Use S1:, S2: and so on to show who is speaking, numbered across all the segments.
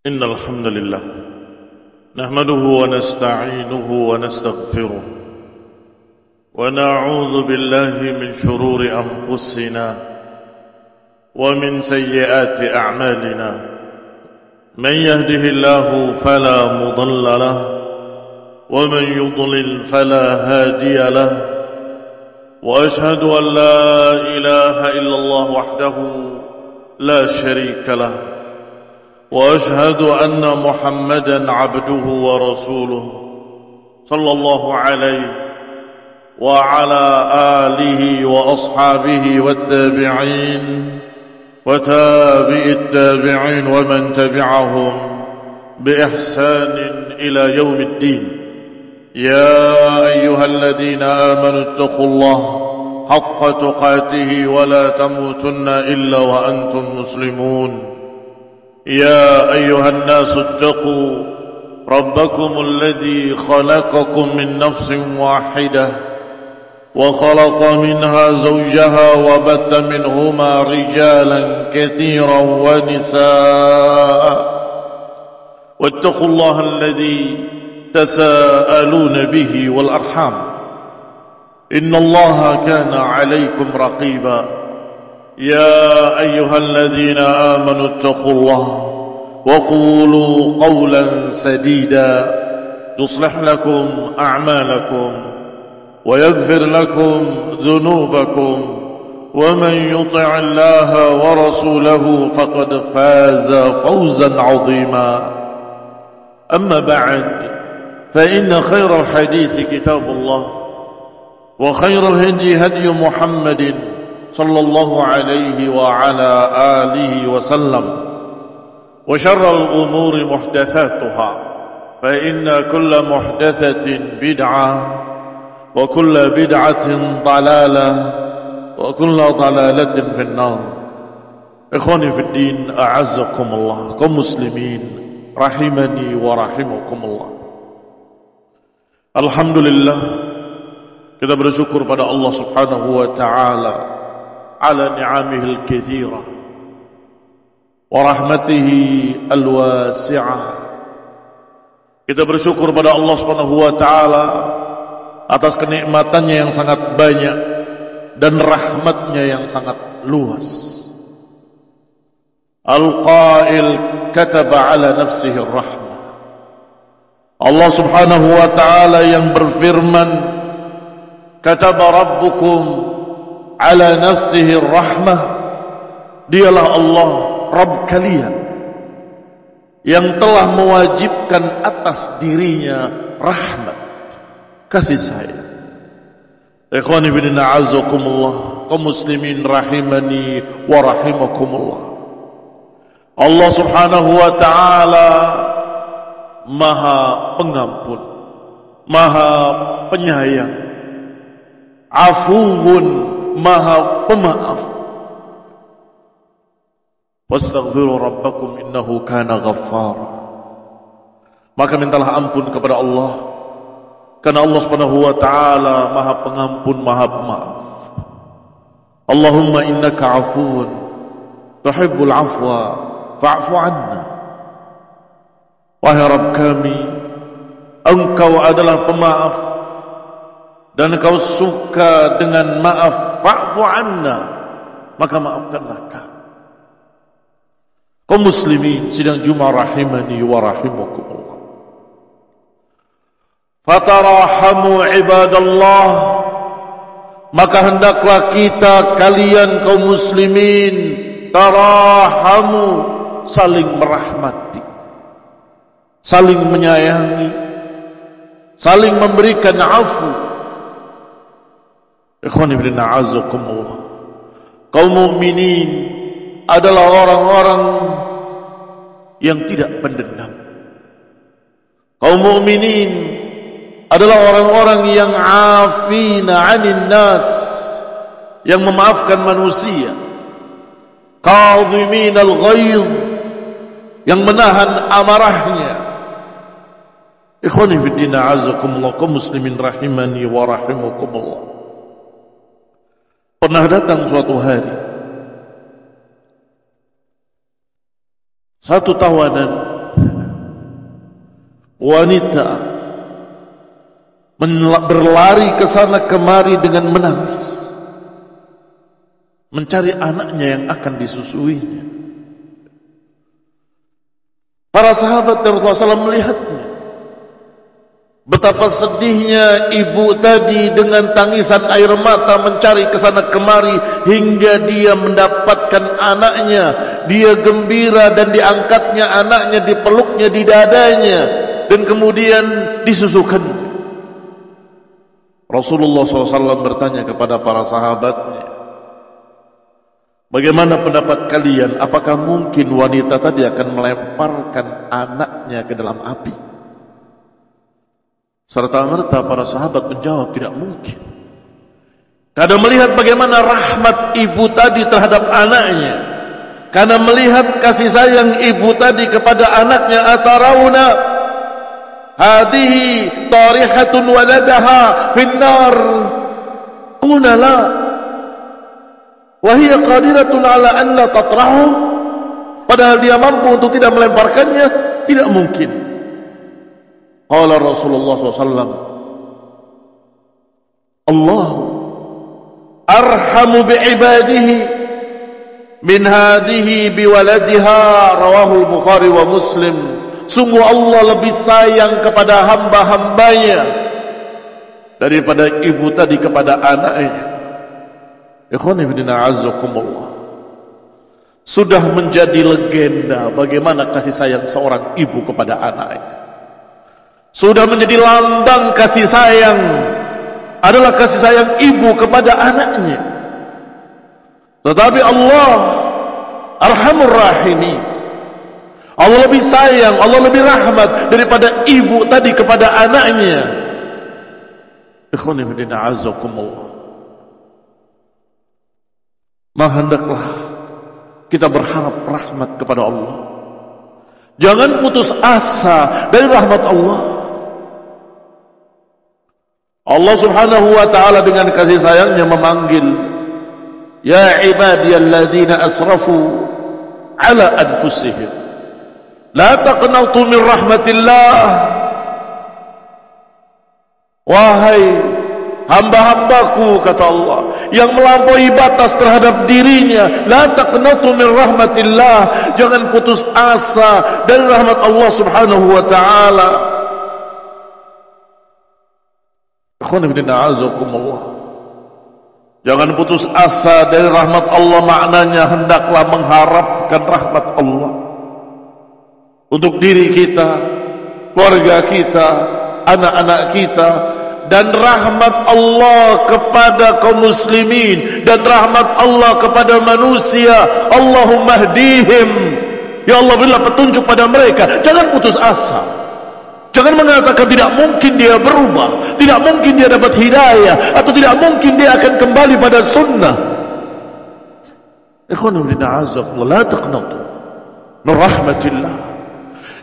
S1: إن الحمد لله نحمده ونستعينه ونستغفره ونعوذ بالله من شرور أنفسنا ومن سيئات أعمالنا من يهده الله فلا مضل له ومن يضلل فلا هادي له وأشهد أن لا إله إلا الله وحده لا شريك له وأشهد أن محمدا عبده ورسوله صلى الله عليه وعلى آله وأصحابه والتابعين وتابع التابعين ومن تبعهم بإحسان إلى يوم الدين. يا أيها الذين آمنوا اتقوا الله حق تقاته ولا تموتن إلا وأنتم مسلمون. يا أيها الناس اتقوا ربكم الذي خلقكم من نفس واحدة وخلق منها زوجها وبث منهما رجالا كثيرا ونساء واتقوا الله الذي تساءلون به والأرحام إن الله كان عليكم رقيبا. يا أيها الذين آمنوا اتقوا الله وقولوا قولا سديدا يصلح لكم أعمالكم ويغفر لكم ذنوبكم ومن يطع الله ورسوله فقد فاز فوزا عظيما. أما بعد فإن خير الحديث كتاب الله وخير الهدي هدي محمد صلى الله عليه وعلى آله وسلم وشر الأمور محدثاتها فإن كل محدثة بدعة وكل بدعة ضلالة وكل ضلالة في النار. إخواني في الدين أعزكم الله kaum muslimin rahimani wa rahimakumullah. Alhamdulillah, kita bersyukur pada Allah Subhanahu wa taala ala ni'amihil katsirah wa rahmatihi alwasi'ah. Kita bersyukur pada Allah Subhanahu wa taala atas kenikmatannya yang sangat banyak dan rahmatnya yang sangat luas. Al-Qail kataba ala nafsihi ar-rahmah. Allah Subhanahu wa taala yang berfirman, kataba rabbukum ala nafsihi ar-rahmah. Dialah Allah Rabb kalian yang telah mewajibkan atas dirinya rahmat, kasih sayang. Ikhwani fillah a'azzakumullah, kaum muslimin rahimani wa rahimakumullah. Allah Subhanahu wa taala Maha Pengampun, Maha Penyayang, Afuwun, Maha Pemaaf. Wastaghfiru rabbakum innahu kana ghaffara. Maka mintalah ampun kepada Allah, karena Allah Subhanahu wa taala Maha Pengampun, Maha Pemaaf. Allahumma innaka afuwun tuhibbul afwa fa'fu 'anna. Wahai Rabb kami, Engkau adalah pemaaf dan Engkau suka dengan maaf. Fa'fu 'anna, maka maafkanlah kami. Kaum muslimin sidang Jumat rahimani wa rahimakumullah. Fatarahamu ibadallah, maka hendaklah kita kalian kaum muslimin tarahamu, saling merahmati, saling menyayangi, saling memberikan afu. Ikhwani fillah a'azzakumullah, kaum mukminin adalah orang-orang yang tidak pendendam. Kaum mukminin adalah orang-orang yang afina 'anil nas, yang memaafkan manusia. Kadhiminal ghaidh, yang menahan amarahnya. Ikhwani fi din a'azzakumullah, kaum muslimin rahimani wa rahimakumullah. Pernah datang suatu hari satu tawanan wanita berlari ke sana kemari dengan menangis, mencari anaknya yang akan disusuinya. Para sahabat Rasulullah SAW melihatnya. Betapa sedihnya ibu tadi dengan tangisan air mata mencari ke sana kemari hingga dia mendapatkan anaknya. Dia gembira dan diangkatnya anaknya, dipeluknya di dadanya dan kemudian disusukan. Rasulullah SAW bertanya kepada para sahabatnya, bagaimana pendapat kalian? Apakah mungkin wanita tadi akan melemparkan anaknya ke dalam api? Serta-merta para sahabat menjawab, tidak mungkin. Karena melihat bagaimana rahmat ibu tadi terhadap anaknya, karena melihat kasih sayang ibu tadi kepada anaknya, atarawna hadihi tarihatun waladaha finnar, qulna la wa hiya qadiratun ala an la tatrahu, padahal dia mampu untuk tidak melemparkannya. Tidak mungkin. Qala Rasulullah SAW, Allahu arhamu bi'ibadihi min hadihi biwaladiha, rawahu Bukhari wa Muslim. Sungguh Allah lebih sayang kepada hamba-hambanya daripada ibu tadi kepada anaknya. Ikhwani fillah azakumullah. Sudah menjadi legenda bagaimana kasih sayang seorang ibu kepada anaknya. Sudah menjadi lambang kasih sayang adalah kasih sayang ibu kepada anaknya. Tetapi Allah Arhamur Rahimin, Allah lebih sayang, Allah lebih rahmat daripada ibu tadi kepada anaknya. Ikhwani fillah azakumullah. Maka hendaklah kita berharap rahmat kepada Allah. Jangan putus asa dari rahmat Allah. Allah Subhanahu wa ta'ala dengan kasih sayangnya memanggil, ya ibadiyalladzina asrafu ala anfusihim la taqnatu min rahmatillah. Wahai hamba-hambaku, kata Allah, yang melampaui batas terhadap dirinya, la taqnatu min rahmatillah, jangan putus asa dari rahmat Allah Subhanahu wa ta'ala. Jangan putus asa dari rahmat Allah, maknanya hendaklah mengharapkan rahmat Allah untuk diri kita, keluarga kita, anak-anak kita, dan rahmat Allah kepada kaum muslimin, dan rahmat Allah kepada manusia. Allahumma hdihim, ya Allah berilah petunjuk pada mereka. Jangan putus asa. Jangan mengatakan tidak mungkin dia berubah, tidak mungkin dia dapat hidayah, atau tidak mungkin dia akan kembali pada sunnah. Ikhwanu li'azakum, la taqnatu min rahmatillah.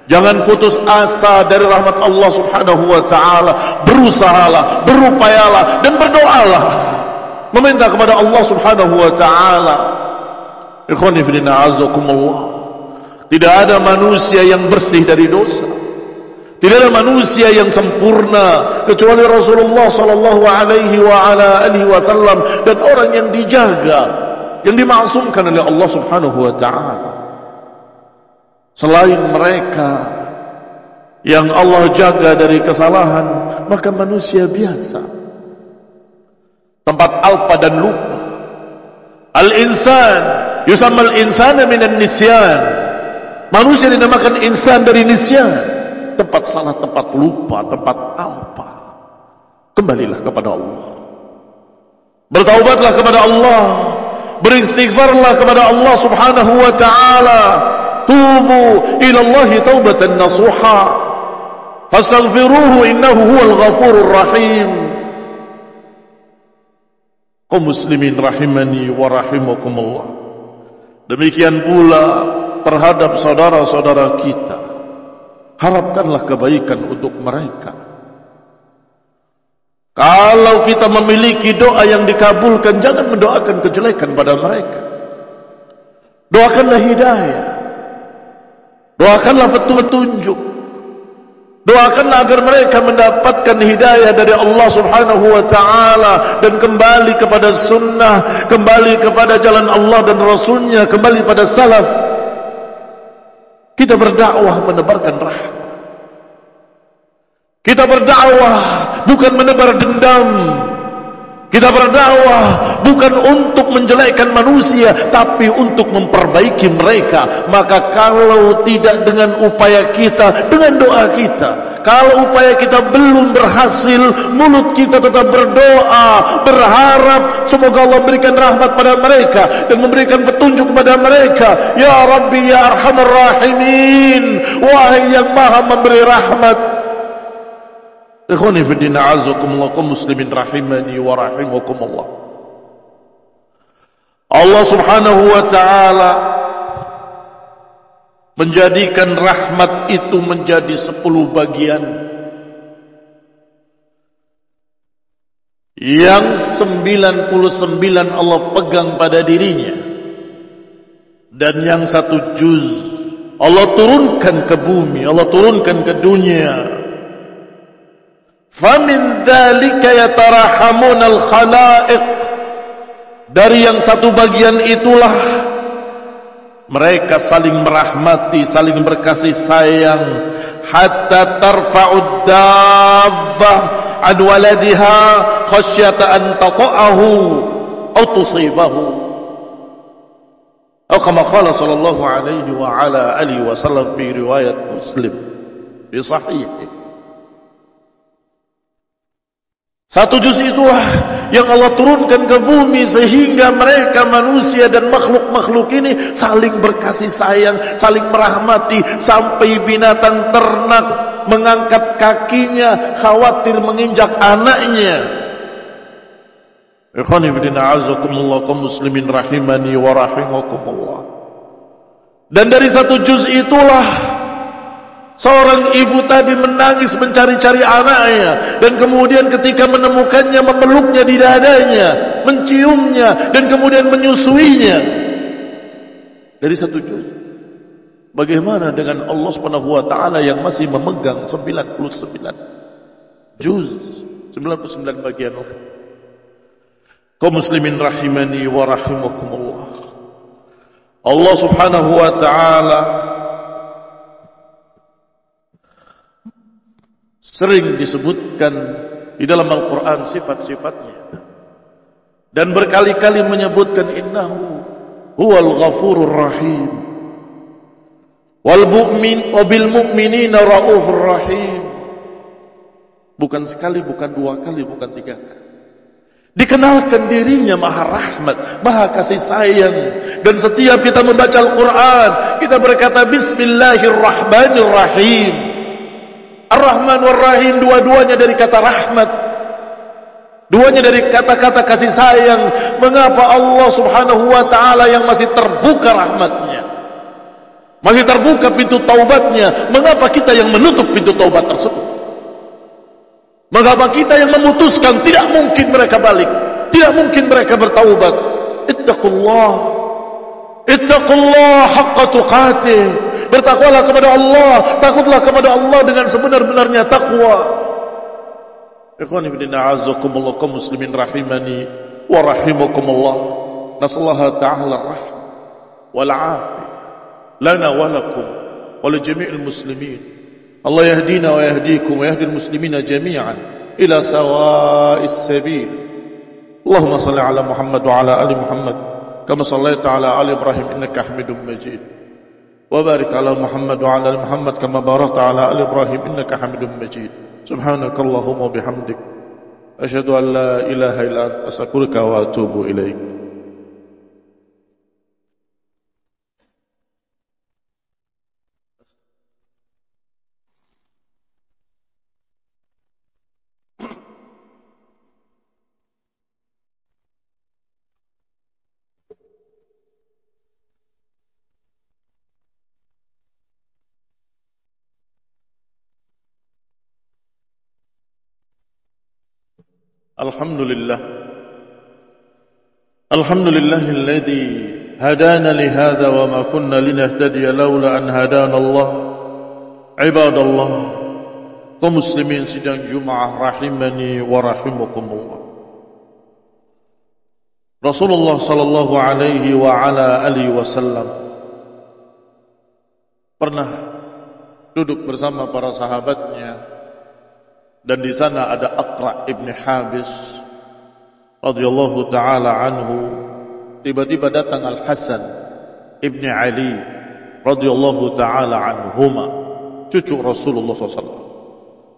S1: Jangan putus asa dari rahmat Allah Subhanahu wa ta'ala. Berusahalah, berupayalah, dan berdoalah, meminta kepada Allah Subhanahu wa ta'ala. Ikhwani fillah azakumullah. Tidak ada manusia yang bersih dari dosa. Tidak ada manusia yang sempurna kecuali Rasulullah sallallahu alaihi wa ala alihi wasallam, dan orang yang dijaga, yang dimaksumkan oleh Allah Subhanahu wa ta'ala. Selain mereka yang Allah jaga dari kesalahan, maka manusia biasa, tempat alpa dan lupa. Al-insan yusamma al-insana minan nisyan. Manusia dinamakan insan dari nisyan, tempat salah, tempat lupa, tempat alpa. Kembalilah kepada Allah, bertaubatlah kepada Allah, beristighfarlah kepada Allah Subhanahu wa ta'ala. Tubu ila Allah taubatan nasuha, fastaghfiruhu innahu huwal ghafurur rahim. Kaum muslimin rahimani wa rahimakumullah. Demikian pula terhadap saudara-saudara kita, harapkanlah kebaikan untuk mereka. Kalau kita memiliki doa yang dikabulkan, jangan mendoakan kejelekan pada mereka. Doakanlah hidayah, doakanlah petunjuk, Doakanlah agar mereka mendapatkan hidayah dari Allah Subhanahu wa ta'ala dan kembali kepada sunnah, kembali kepada jalan Allah dan Rasulnya, kembali pada salaf. Kita berdakwah menebarkan rahmat. Kita berdakwah bukan menebar dendam. Kita berdakwah bukan untuk menjelekkan manusia, tapi untuk memperbaiki mereka. Maka kalau tidak dengan upaya kita, dengan doa kita, kalau upaya kita belum berhasil, mulut kita tetap berdoa, berharap semoga Allah berikan rahmat pada mereka dan memberikan petunjuk kepada mereka. Ya Rabbi ya Arhamar Rahimin, wahai yang maha memberi rahmat. Ikhwani fi din, a'azzakumullah, kaum muslimin rahimani wa rahimakumullah. Allah Subhanahu wa ta'ala menjadikan rahmat itu menjadi 10 bagian. Yang 99 Allah pegang pada dirinya, dan yang 1 juz Allah turunkan ke bumi, Allah turunkan ke dunia. فَمِنْ ذَلِكَ يَتَرَحَمُونَ الْخَلَائِقِ. Dari yang 1 bagian itulah mereka saling merahmati, saling berkasih sayang. Hatta tarfa'ud dabbah an waladiha khasyata an taqa'ahu aw tusibahu. Atau kama qala sallallahu alaihi wa ala alihi wasallam fi riwayat Muslim fi sahih. 1 juz itulah yang Allah turunkan ke bumi sehingga mereka manusia dan makhluk-makhluk ini saling berkasih sayang, saling merahmati, sampai binatang ternak mengangkat kakinya khawatir menginjak anaknya. Ikhwani fillah, a'azzakumullah, kaum muslimin rahimani wa rahimakumullah. Dan dari 1 juz itulah seorang ibu tadi menangis mencari-cari anaknya, dan kemudian ketika menemukannya memeluknya di dadanya, menciumnya, dan kemudian menyusuinya. Dari 1 juz. Bagaimana dengan Allah Subhanahu wa ta'ala yang masih memegang 99 juz, 99 bagian. Kaum muslimin rahimani wa rahimakumullah. Allah Subhanahu wa ta'ala sering disebutkan di dalam Al-Quran sifat-sifatnya, dan berkali-kali menyebutkan innahu huwal ghafurur rahim wal bil mu'minina raufur rahim. Bukan sekali, bukan 2 kali, bukan 3 kali dikenalkan dirinya maha rahmat, maha kasih sayang. Dan setiap kita membaca Al-Quran, kita berkata Bismillahirrahmanirrahim. Ar-Rahman war-Rahim, dua-duanya dari kata rahmat, duanya dari kata-kata kasih sayang. Mengapa Allah Subhanahu wa ta'ala yang masih terbuka rahmatnya, masih terbuka pintu taubatnya, mengapa kita yang menutup pintu taubat tersebut? Mengapa kita yang memutuskan tidak mungkin mereka balik, tidak mungkin mereka bertaubat? Ittaqullah, ittaqullah haqqa tuqatih. Bertakwalah kepada Allah, takutlah kepada Allah dengan sebenar-benarnya takwa. Ikhwani fillah, a'azzakumullah, kaum muslimin rahimani wa rahimakumullah. Nasallaha ta'ala rahmah wal 'afiyah lana wa lakum wa li jami'il muslimin. Allah yahdina wa yahdikum wa yahdil muslimina jami'an ila sawa'is sabil. Allahumma salli ala Muhammad wa ala ali Muhammad kama sallaita ala ali Ibrahim innaka Hamidum Majid. وبارك على محمد وعلى آل محمد كما باركت على آل إبراهيم إنك حميد مجيد. سبحانك اللهم وبحمدك أشهد أن لا إله إلا أنت أستغفرك وأتوب إليك. Alhamdulillah, alhamdulillahilladzi hadana lihadza wa ma kunna linahtadiya laula an hadana Allah. Ibadallah, kaum muslimin sidang Jumat rahimani wa rahimakumullah. Rasulullah sallallahu alaihi wa ala alihi wasallam pernah duduk bersama para sahabatnya, dan di sana ada Aqra' ibn Habis radhiyallahu taala anhu. Tiba-tiba datang Al-Hasan ibn Ali radhiyallahu taala anhuma, cucu Rasulullah SAW.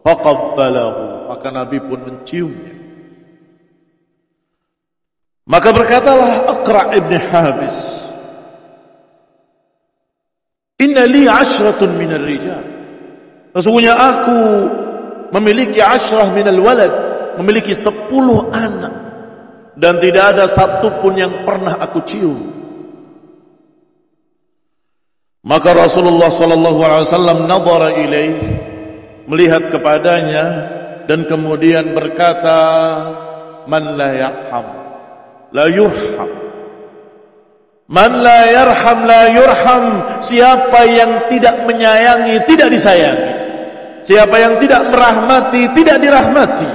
S1: Faqabbalahu, maka Nabi pun menciumnya. Maka berkatalah Aqra' ibn Habis, inna li 'ashratun minar rijal, sesungguhnya aku memiliki 'ashrah minal walad, memiliki 10 anak, dan tidak ada satu pun yang pernah aku cium. Maka Rasulullah sallallahu alaihi wasallam nadhara ilaih, melihat kepadanya dan kemudian berkata, man la yarham la yurham, man la yarham la yurham, siapa yang tidak menyayangi tidak disayangi, siapa yang tidak merahmati tidak dirahmati.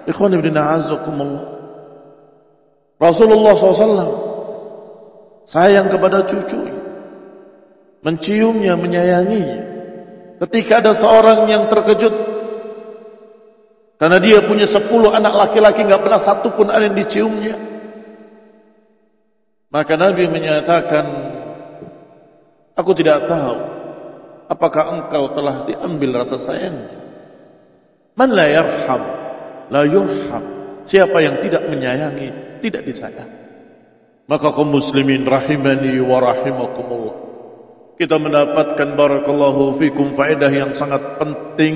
S1: Ikhwan ibn a'azakumullah, Rasulullah SAW sayang kepada cucunya, menciumnya, menyayanginya. Ketika ada seorang yang terkejut karena dia punya 10 anak laki-laki, enggak pernah satu pun ada yang diciumnya, maka Nabi menyatakan, aku tidak tahu apakah engkau telah diambil rasa sayangnya. Man la yarham la yurham, siapa yang tidak menyayangi tidak disayang. Maka kaum muslimin rahimani wa rahimakumullah, kita mendapatkan barakallahu fikum faedah yang sangat penting.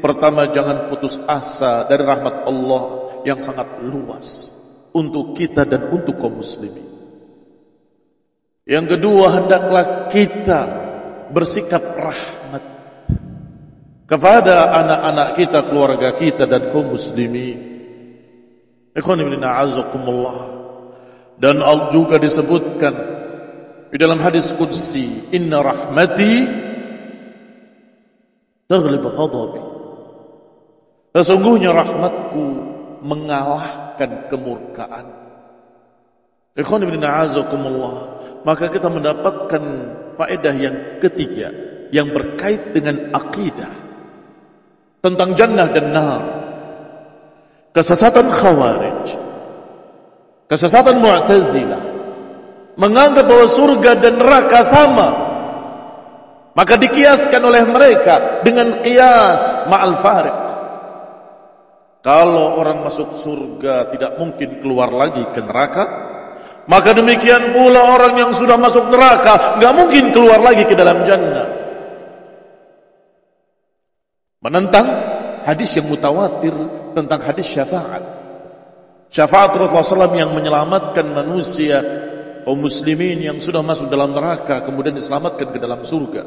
S1: Pertama, jangan putus asa dari rahmat Allah yang sangat luas untuk kita dan untuk kaum muslimin. Yang kedua, hendaklah kita bersikap rahmat kepada anak-anak kita, keluarga kita dan kaum muslimin. Ikhwan ibn a'azakumullah. Dan juga disebutkan di dalam hadis qudsi, inna rahmati taghlib ghadabi, sesungguhnya rahmatku mengalahkan kemurkaan. Ikhwan ibn a'azakumullah, maka kita mendapatkan faedah yang ketiga yang berkait dengan akidah tentang jannah dan nar. Kesesatan Khawarij, kesesatan Mu'tazilah menganggap bahwa surga dan neraka sama, maka dikiaskan oleh mereka dengan qiyas ma'al fariq. Kalau orang masuk surga tidak mungkin keluar lagi ke neraka, maka demikian pula orang yang sudah masuk neraka enggak mungkin keluar lagi ke dalam jannah. Menentang hadis yang mutawatir tentang hadis syafaat. Syafaat Rasulullah SAW yang menyelamatkan manusia, kaum muslimin yang sudah masuk dalam neraka kemudian diselamatkan ke dalam surga.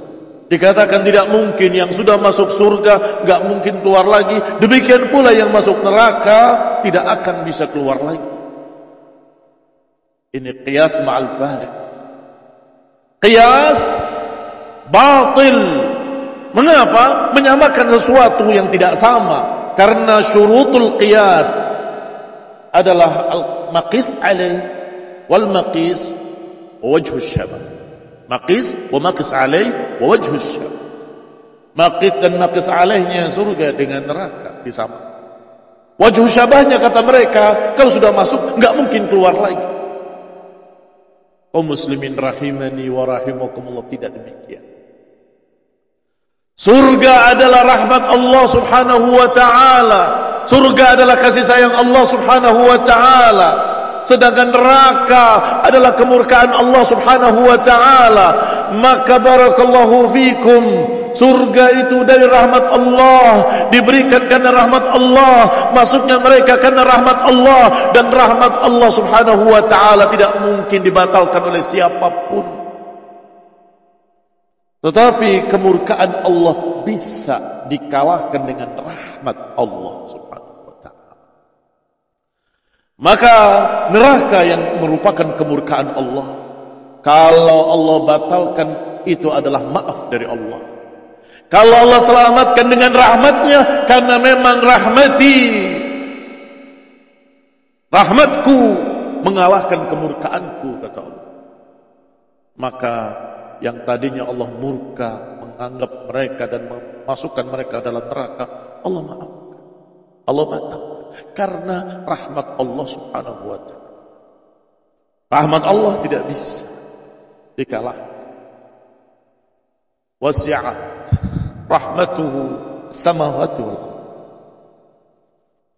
S1: Dikatakan tidak mungkin yang sudah masuk surga enggak mungkin keluar lagi, demikian pula yang masuk neraka tidak akan bisa keluar lagi. Ini qiyas ma'al fariq, qiyas batil. Mengapa? Menyamakan sesuatu yang tidak sama. Karena syurutul qiyas adalah al-maqis alaih wal maqis wa wajhus syabah. Maqis wa maqis alaih wa wajhus syabah. Maqis dan maqis alaihnya surga dengan neraka disama. Wajhus syabahnya kata mereka, kalau sudah masuk enggak mungkin keluar lagi. Kaum muslimin rahimani wa rahimakumullah, tidak demikian. Surga adalah rahmat Allah subhanahu wa ta'ala. Surga adalah kasih sayang Allah subhanahu wa ta'ala. Sedangkan neraka adalah kemurkaan Allah subhanahu wa ta'ala. Maka barakallahu fikum, surga itu dari rahmat Allah, diberikan karena rahmat Allah, masuknya mereka karena rahmat Allah, dan rahmat Allah subhanahu wa ta'ala tidak mungkin dibatalkan oleh siapapun. Tetapi kemurkaan Allah bisa dikalahkan dengan rahmat Allah subhanahu wa ta'ala. Maka neraka yang merupakan kemurkaan Allah, kalau Allah batalkan, itu adalah maaf dari Allah. Kalau Allah selamatkan dengan rahmatnya, karena memang rahmatku mengalahkan kemurkaanku, kata Allah. Maka yang tadinya Allah murka, menganggap mereka dan memasukkan mereka dalam neraka, Allah maafkan. Allah maafkan karena rahmat Allah Subhanahu wa ta'ala. Rahmat Allah tidak bisa dikalahkan. Wasi'at rahmatuhu samawati wal ardh.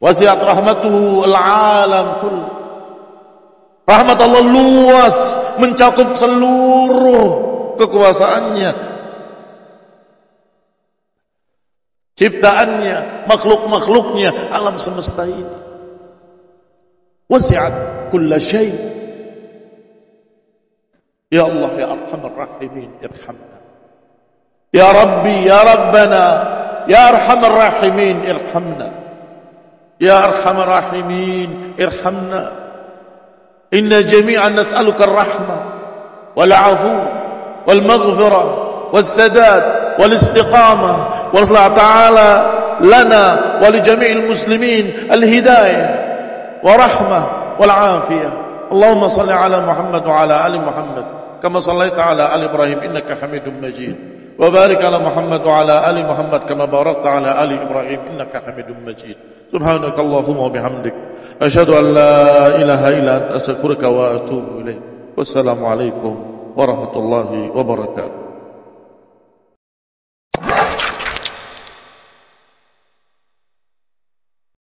S1: Wasi'at rahmatuhu al-alam kullu. Rahmat Allah luas, mencakup seluruh kekuasaannya, ciptaannya, makhluk-makhluknya, alam semesta ini. Wasi'at kulla syai'. Ya Allah, ya Arhamar Rahimin, irhamna. Ya Rabbi, ya Rabbana, ya Arhamar Rahimin, irhamna. Ya Arhamar Rahimin, irhamna. Inna jami'an nas'aluka ar-rahmah wal 'afu wal maghfirah was sadad wal istiqamah wa Allah ta'ala lana wa li jami'il muslimin al-hidayah wa rahmah wal 'afiyah. Allahumma salli ala Muhammad wa ala ali Muhammad kama sallaita ala ali Ibrahim innaka Hamidum Majid. Wa barik ala Muhammad wa ala ali Muhammad kama barakta ala ali Ibrahim innaka Hamidum Majid. Subhanakallahumma wa bihamdik asyhadu an la ilaha illa anta astaghfiruka wa atubu ilaik. Wassalamu alaikum warahmatullahi wabarakatuh.